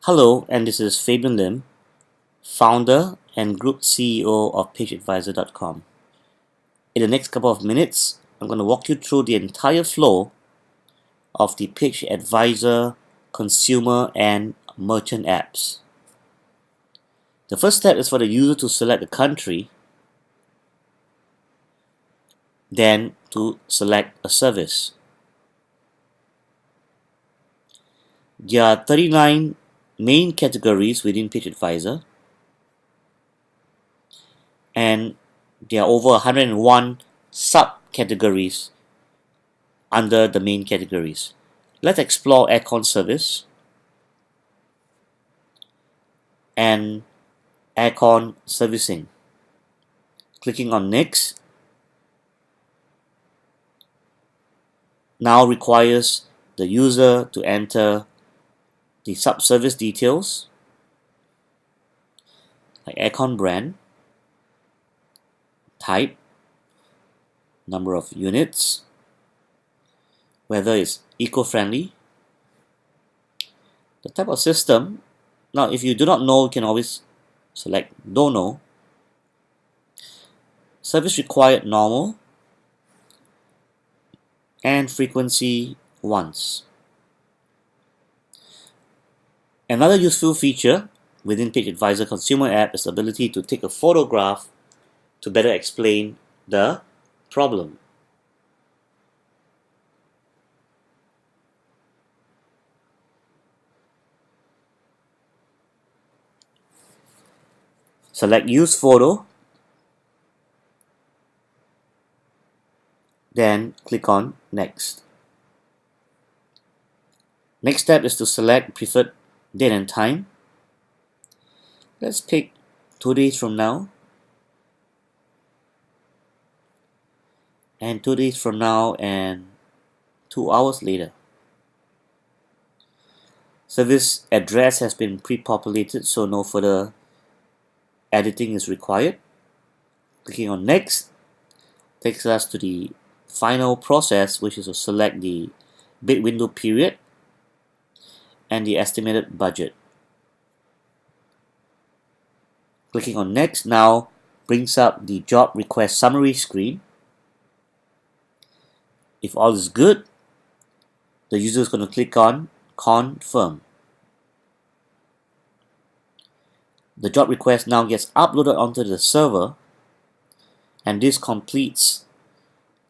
Hello, and this is Fabian Lim, founder and group CEO of PageAdvisor.com. In the next couple of minutes, I'm going to walk you through the entire flow of the Page Advisor consumer and merchant apps. The first step is for the user to select the country, then to select a service. There are 39 main categories within Page Advisor, and there are over 101 subcategories under the main categories. Let's explore aircon service and aircon servicing. Clicking on next now requires the user to enter the sub-service details like aircon brand, type, number of units, whether it's eco-friendly, the type of system. Now if you do not know, you can always select don't know. Service required normal, and frequency once. Another useful feature within Page Advisor consumer app is the ability to take a photograph to better explain the problem. Select use photo, then click on next. Next step is to select preferred date and time. Let's pick 2 days from now, and 2 days from now, and 2 hours later. Service address has been pre-populated, so no further editing is required. Clicking on next takes us to the final process, which is to select the bid window period and the estimated budget. Clicking on next now brings up the job request summary screen. If all is good, the user is going to click on confirm. The job request now gets uploaded onto the server, and this completes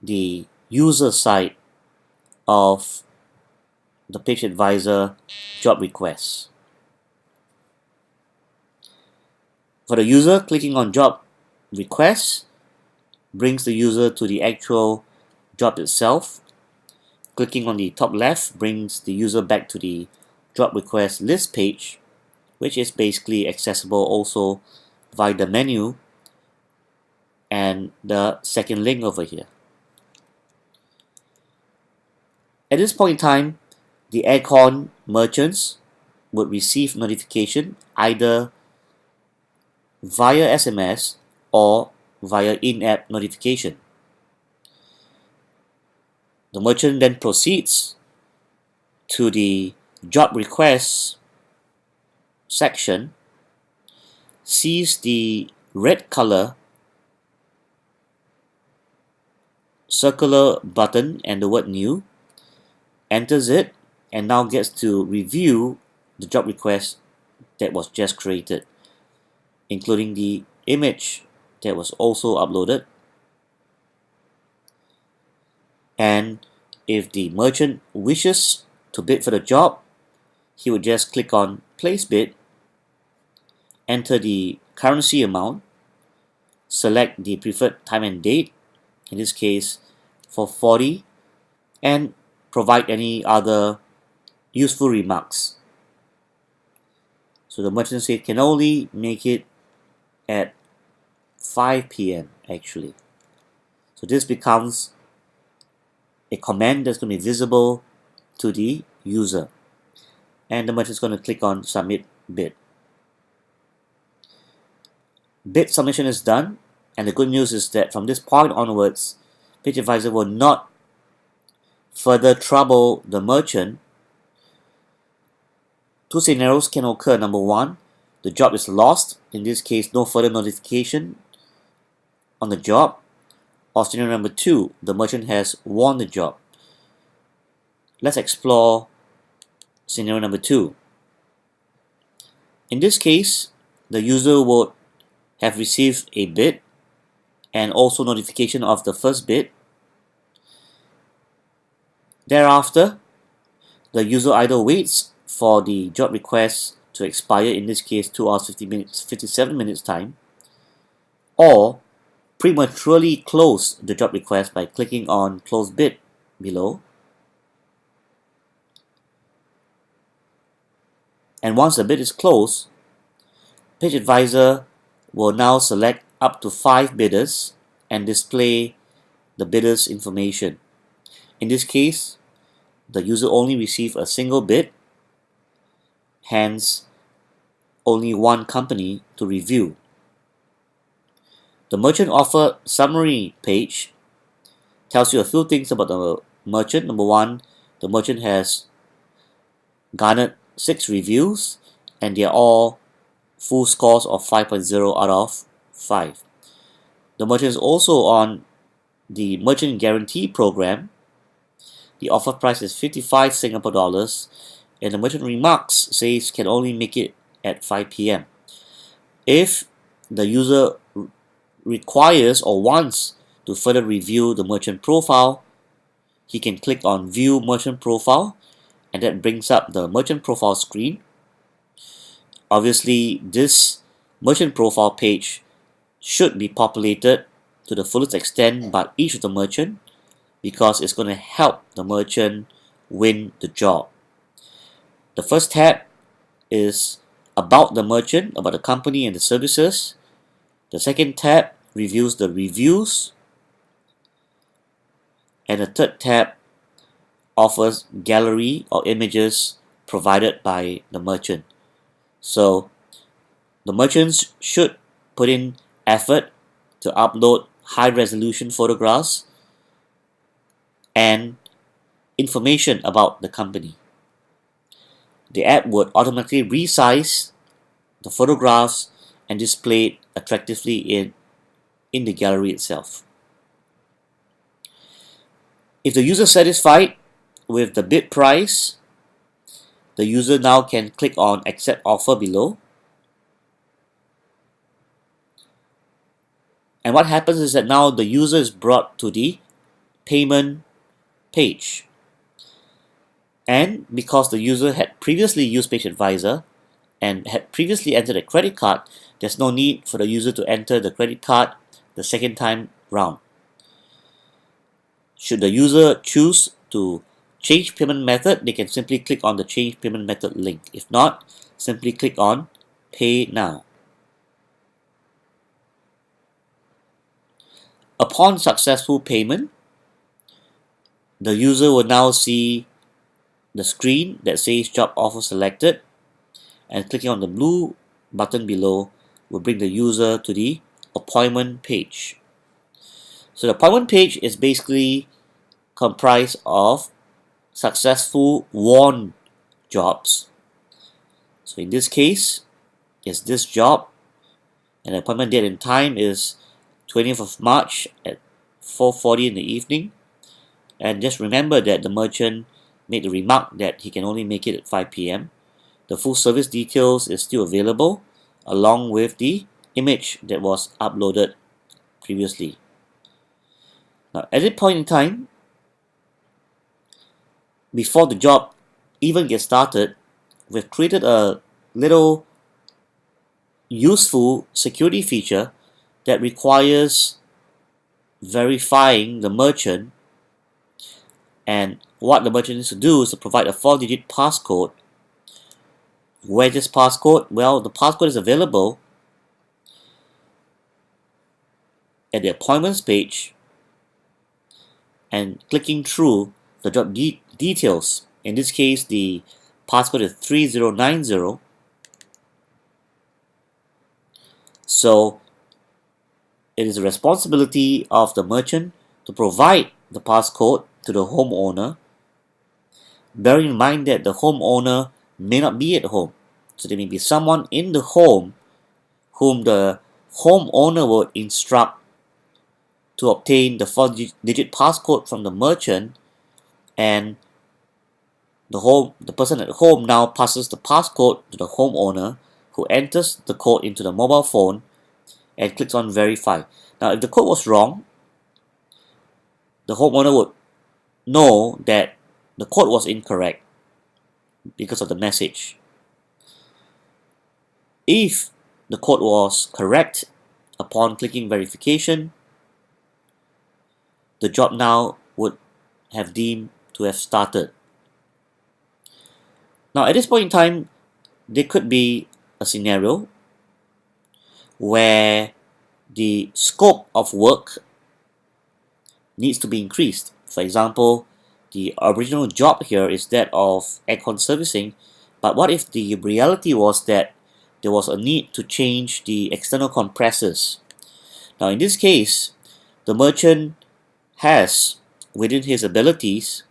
the user side of the Page Advisor job request. For the user, clicking on job request brings the user to the actual job itself. Clicking on the top left brings the user back to the job request list page, which is basically accessible also via the menu and the second link over here. At this point in time, the aircon merchants would receive notification either via SMS or via in-app notification. The merchant then proceeds to the job requests section, sees the red color circular button and the word new, enters it, and now gets to review the job request that was just created, including the image that was also uploaded. And if the merchant wishes to bid for the job, he would just click on place bid, enter the currency amount, select the preferred time and date, in this case for 40, and provide any other useful remarks. So the merchant said can only make it at 5 p.m. actually. So this becomes a command that's going to be visible to the user, and the merchant is going to click on submit bid. Bid submission is done, and the good news is that from this point onwards, Page Advisor will not further trouble the merchant Two scenarios can occur. Number one, the job is lost. In this case, no further notification on the job. Or scenario number two, the merchant has won the job. Let's explore scenario number two. In this case, the user would have received a bid and also notification of the first bid. Thereafter, the user either waits for the job request to expire, in this case 2 hours 57 minutes time, or prematurely close the job request by clicking on close bid below. And once the bid is closed, Page Advisor will now select up to 5 bidders and display the bidders' information. In this case, the user only received a single bid, hence only one company to review. The merchant offer summary page tells you a few things about the merchant. Number one, the merchant has garnered 6 reviews and they are all full scores of 5.0 out of 5. The merchant is also on the merchant guarantee program. The offer price is 55 Singapore dollars and the merchant remarks says can only make it at 5 p.m. If the user requires or wants to further review the merchant profile, he can click on View Merchant Profile and that brings up the merchant profile screen. Obviously, this merchant profile page should be populated to the fullest extent by each of the merchant because it's going to help the merchant win the job. The first tab is about the merchant, about the company and the services. The second tab reviews the reviews. And the third tab offers gallery or images provided by the merchant. So the merchants should put in effort to upload high resolution photographs and information about the company. The app would automatically resize the photographs and display it attractively in the gallery itself. If the user is satisfied with the bid price, the user now can click on Accept Offer below. And what happens is that now the user is brought to the payment page. And because the user had previously used Page Advisor and had previously entered a credit card, there's no need for the user to enter the credit card the second time round. Should the user choose to change payment method, they can simply click on the Change Payment Method link. If not, simply click on Pay Now. Upon successful payment, the user will now see the screen that says Job Offer Selected, and clicking on the blue button below will bring the user to the appointment page. So the appointment page is basically comprised of successful won jobs. So in this case, it's this job, and the appointment date and time is 20th of March at 4:40 in the evening. And just remember that the merchant made the remark that he can only make it at 5 p.m. The full service details is still available along with the image that was uploaded previously. Now at that point in time, before the job even gets started, we've created a little useful security feature that requires verifying the merchant, and what the merchant needs to do is to provide a 4-digit passcode. Where's this passcode? Well, the passcode is available at the appointments page, and clicking through the job details. In this case, the passcode is 3090. So it is the responsibility of the merchant to provide the passcode to the homeowner, bearing in mind that the homeowner may not be at home. So there may be someone in the home whom the homeowner will instruct to obtain the 4-digit passcode from the merchant, and the person at home now passes the passcode to the homeowner, who enters the code into the mobile phone and clicks on verify. Now, if the code was wrong, the homeowner would know that the code was incorrect because of the message. If the code was correct upon clicking verification, the job now would have deemed to have started. Now, at this point in time, there could be a scenario where the scope of work needs to be increased. For example, the original job here is that of aircon servicing, but what if the reality was that there was a need to change the external compressors? Now, in this case, the merchant has, within his abilities,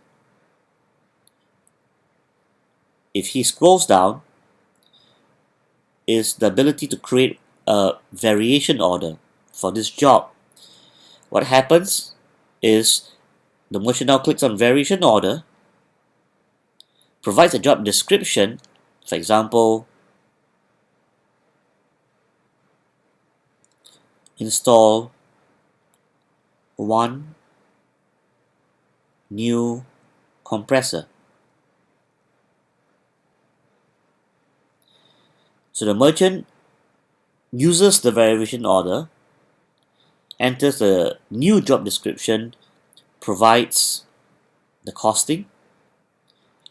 if he scrolls down, is the ability to create a variation order for this job. What happens is the merchant now clicks on variation order, provides a job description, for example, install 1 new compressor. So the merchant uses the variation order, enters the new job description, provides the costing,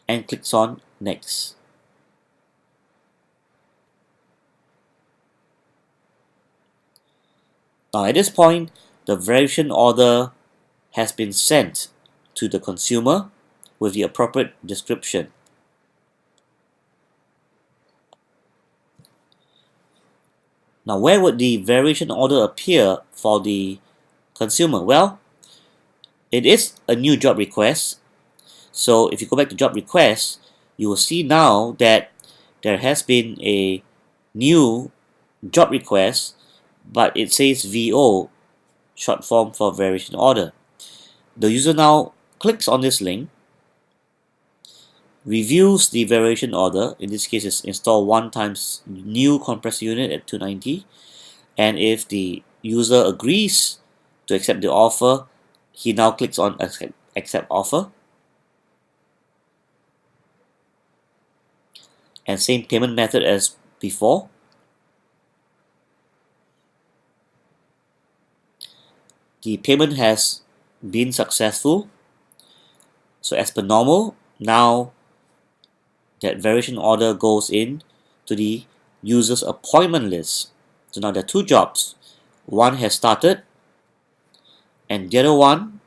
and clicks on next. Now at this point, the variation order has been sent to the consumer with the appropriate description. Now, where would the variation order appear for the consumer? Well, it is a new job request. So if you go back to job request, you will see now that there has been a new job request, but it says VO, short form for variation order. The user now clicks on this link, reviews the variation order. In this case, it's install 1 times new compressor unit at 290, and if the user agrees to accept the offer, he now clicks on accept offer, and same payment method as before. The payment has been successful. So as per normal, now that variation order goes in to the user's appointment list. So now there are 2 jobs. One has started, and the other one,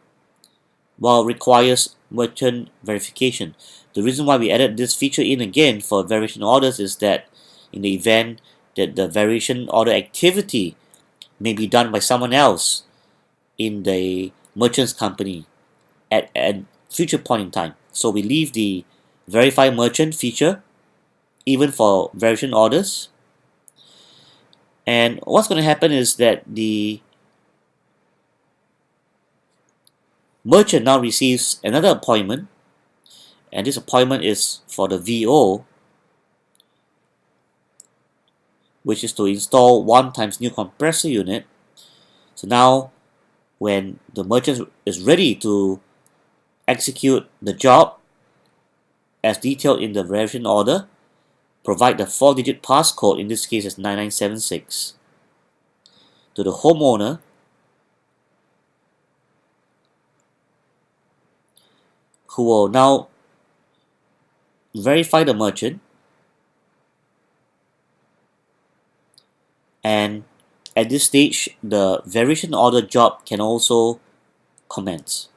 well, requires merchant verification. The reason why we added this feature in again for variation orders is that in the event that the variation order activity may be done by someone else in the merchant's company at a future point in time. So we leave the verify merchant feature even for variation orders. And what's going to happen is that the merchant now receives another appointment, and this appointment is for the VO, which is to install 1 times new compressor unit. So now when the merchant is ready to execute the job as detailed in the variation order, provide the 4-digit passcode, in this case is 9976, to the homeowner, who will now verify the merchant, and at this stage the variation order job can also commence.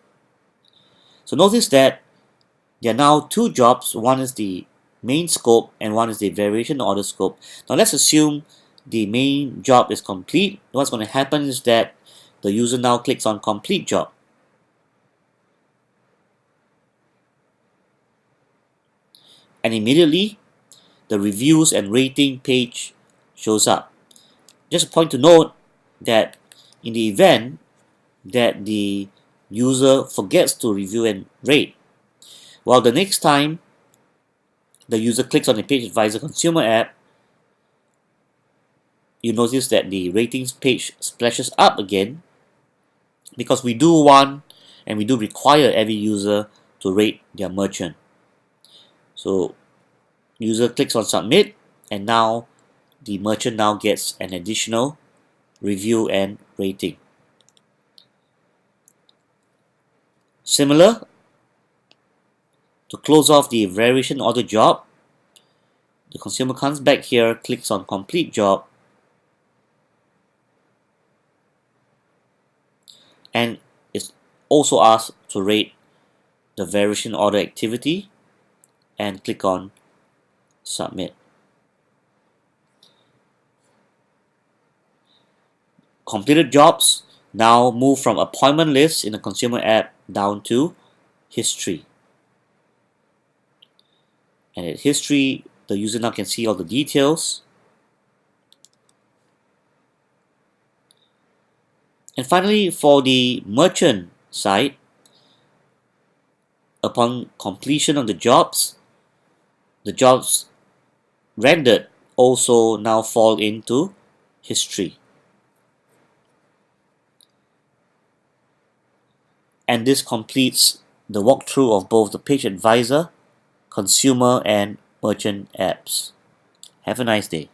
So notice that there are now 2 jobs. One is the main scope and one is the variation order scope. Now let's assume the main job is complete. What's going to happen is that the user now clicks on complete job. And immediately the reviews and rating page shows up. Just a point to note that in the event that the user forgets to review and rate, well, the next time the user clicks on the Page Advisor consumer app, you notice that the ratings page splashes up again, because we do want and we do require every user to rate their merchant. So user clicks on submit, and now the merchant now gets an additional review and rating. Similar, to close off the variation order job, the consumer comes back here, clicks on complete job, and is also asked to rate the variation order activity and click on submit. Completed jobs now move from appointment list in the consumer app down to history. And at history, the user now can see all the details. And finally, for the merchant side, upon completion of the jobs rendered also now fall into history. And this completes the walkthrough of both the Page Advisor, consumer and merchant apps. Have a nice day.